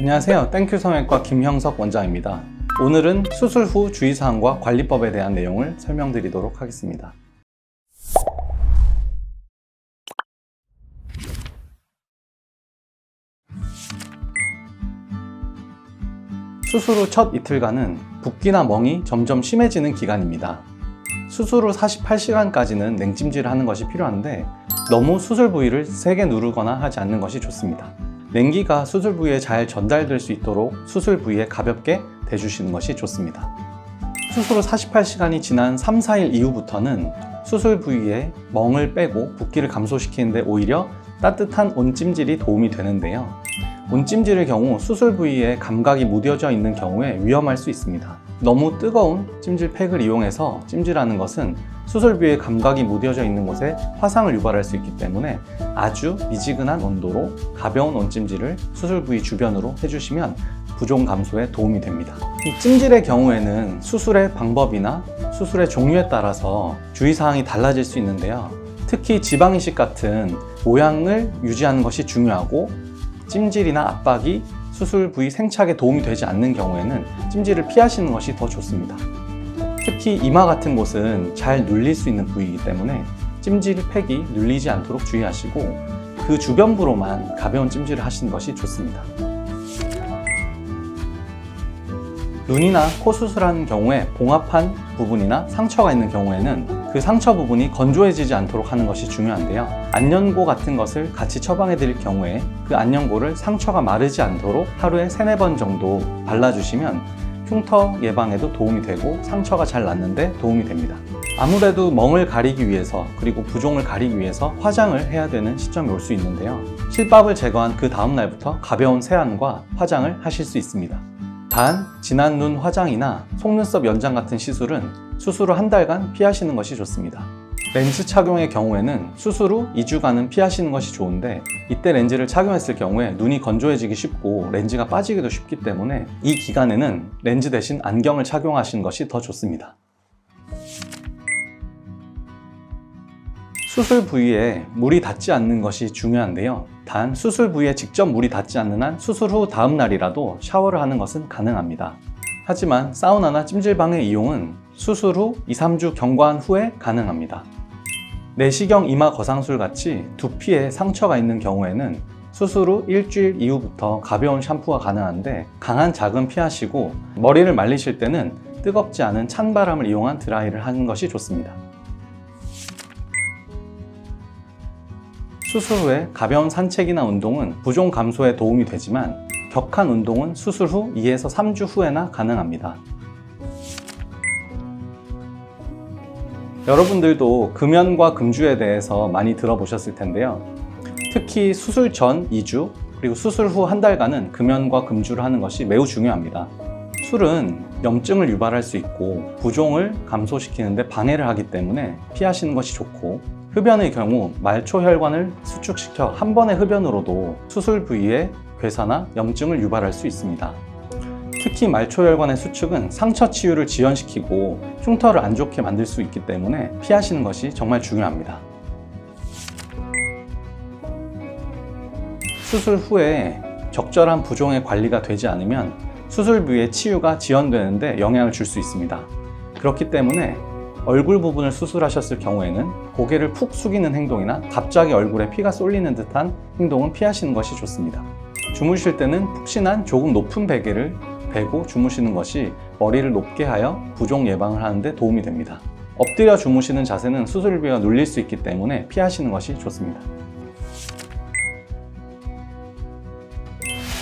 안녕하세요. 땡큐 성형외과 김형석 원장입니다. 오늘은 수술 후 주의사항과 관리법에 대한 내용을 설명드리도록 하겠습니다. 수술 후 첫 이틀간은 붓기나 멍이 점점 심해지는 기간입니다. 수술 후 48시간까지는 냉찜질을 하는 것이 필요한데 너무 수술 부위를 세게 누르거나 하지 않는 것이 좋습니다. 냉기가 수술 부위에 잘 전달될 수 있도록 수술 부위에 가볍게 대주시는 것이 좋습니다. 수술 후 48시간이 지난 3, 4일 이후부터는 수술 부위에 멍을 빼고 붓기를 감소시키는데 오히려 따뜻한 온찜질이 도움이 되는데요. 온찜질의 경우 수술 부위에 감각이 무뎌져 있는 경우에 위험할 수 있습니다. 너무 뜨거운 찜질팩을 이용해서 찜질하는 것은 수술 부위에 감각이 무뎌져 있는 곳에 화상을 유발할 수 있기 때문에 아주 미지근한 온도로 가벼운 온찜질을 수술 부위 주변으로 해주시면 부종 감소에 도움이 됩니다. 이 찜질의 경우에는 수술의 방법이나 수술의 종류에 따라서 주의사항이 달라질 수 있는데요. 특히 지방이식 같은 모양을 유지하는 것이 중요하고 찜질이나 압박이 수술 부위 생착에 도움이 되지 않는 경우에는 찜질을 피하시는 것이 더 좋습니다. 특히 이마 같은 곳은 잘 눌릴 수 있는 부위이기 때문에 찜질팩이 눌리지 않도록 주의하시고 그 주변부로만 가벼운 찜질을 하시는 것이 좋습니다. 눈이나 코 수술하는 경우에 봉합한 부분이나 상처가 있는 경우에는 그 상처 부분이 건조해지지 않도록 하는 것이 중요한데요. 안연고 같은 것을 같이 처방해 드릴 경우에 그 안연고를 상처가 마르지 않도록 하루에 3, 4번 정도 발라주시면 흉터 예방에도 도움이 되고 상처가 잘 낫는데 도움이 됩니다. 아무래도 멍을 가리기 위해서 그리고 부종을 가리기 위해서 화장을 해야 되는 시점이 올 수 있는데요. 실밥을 제거한 그 다음 날부터 가벼운 세안과 화장을 하실 수 있습니다. 단, 진한 눈 화장이나 속눈썹 연장 같은 시술은 수술 후 1달간 피하시는 것이 좋습니다. 렌즈 착용의 경우에는 수술 후 2주간은 피하시는 것이 좋은데 이때 렌즈를 착용했을 경우에 눈이 건조해지기 쉽고 렌즈가 빠지기도 쉽기 때문에 이 기간에는 렌즈 대신 안경을 착용하시는 것이 더 좋습니다. 수술 부위에 물이 닿지 않는 것이 중요한데요. 단 수술 부위에 직접 물이 닿지 않는 한 수술 후 다음 날이라도 샤워를 하는 것은 가능합니다. 하지만 사우나나 찜질방의 이용은 수술 후 2, 3주 경과한 후에 가능합니다. 내시경 이마 거상술 같이 두피에 상처가 있는 경우에는 수술 후 일주일 이후부터 가벼운 샴푸가 가능한데 강한 자극은 피하시고 머리를 말리실 때는 뜨겁지 않은 찬바람을 이용한 드라이를 하는 것이 좋습니다. 수술 후에 가벼운 산책이나 운동은 부종 감소에 도움이 되지만 격한 운동은 수술 후 2에서 3주 후에나 가능합니다. 여러분들도 금연과 금주에 대해서 많이 들어보셨을 텐데요. 특히 수술 전 2주 그리고 수술 후 1달간은 금연과 금주를 하는 것이 매우 중요합니다. 술은 염증을 유발할 수 있고 부종을 감소시키는데 방해를 하기 때문에 피하시는 것이 좋고 흡연의 경우 말초혈관을 수축시켜 한 번의 흡연으로도 수술 부위에 괴사나 염증을 유발할 수 있습니다. 특히 말초혈관의 수축은 상처 치유를 지연시키고 흉터를 안 좋게 만들 수 있기 때문에 피하시는 것이 정말 중요합니다. 수술 후에 적절한 부종의 관리가 되지 않으면 수술 부위의 치유가 지연되는데 영향을 줄 수 있습니다. 그렇기 때문에 얼굴 부분을 수술하셨을 경우에는 고개를 푹 숙이는 행동이나 갑자기 얼굴에 피가 쏠리는 듯한 행동은 피하시는 것이 좋습니다. 주무실 때는 푹신한 조금 높은 베개를 베고 주무시는 것이 머리를 높게 하여 부종 예방을 하는 데 도움이 됩니다. 엎드려 주무시는 자세는 수술 부위가 눌릴 수 있기 때문에 피하시는 것이 좋습니다.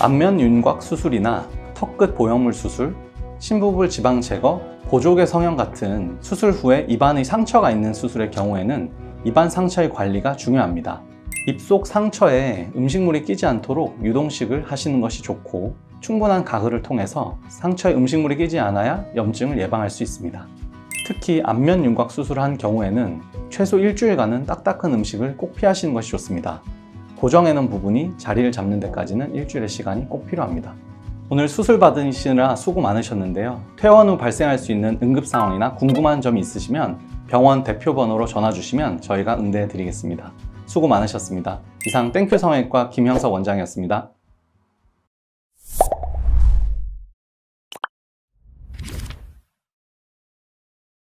안면 윤곽 수술이나 턱끝 보형물 수술, 심부불 지방 제거, 보조개 성형 같은 수술 후에 입안의 상처가 있는 수술의 경우에는 입안 상처의 관리가 중요합니다. 입속 상처에 음식물이 끼지 않도록 유동식을 하시는 것이 좋고 충분한 가글을 통해서 상처에 음식물이 끼지 않아야 염증을 예방할 수 있습니다. 특히 안면 윤곽 수술을 한 경우에는 최소 일주일간은 딱딱한 음식을 꼭 피하시는 것이 좋습니다. 고정해놓은 부분이 자리를 잡는 데까지는 일주일의 시간이 꼭 필요합니다. 오늘 수술 받으시느라 수고 많으셨는데요. 퇴원 후 발생할 수 있는 응급 상황이나 궁금한 점이 있으시면 병원 대표번호로 전화 주시면 저희가 응대해 드리겠습니다. 수고 많으셨습니다. 이상 땡큐 성형외과 김형석 원장이었습니다.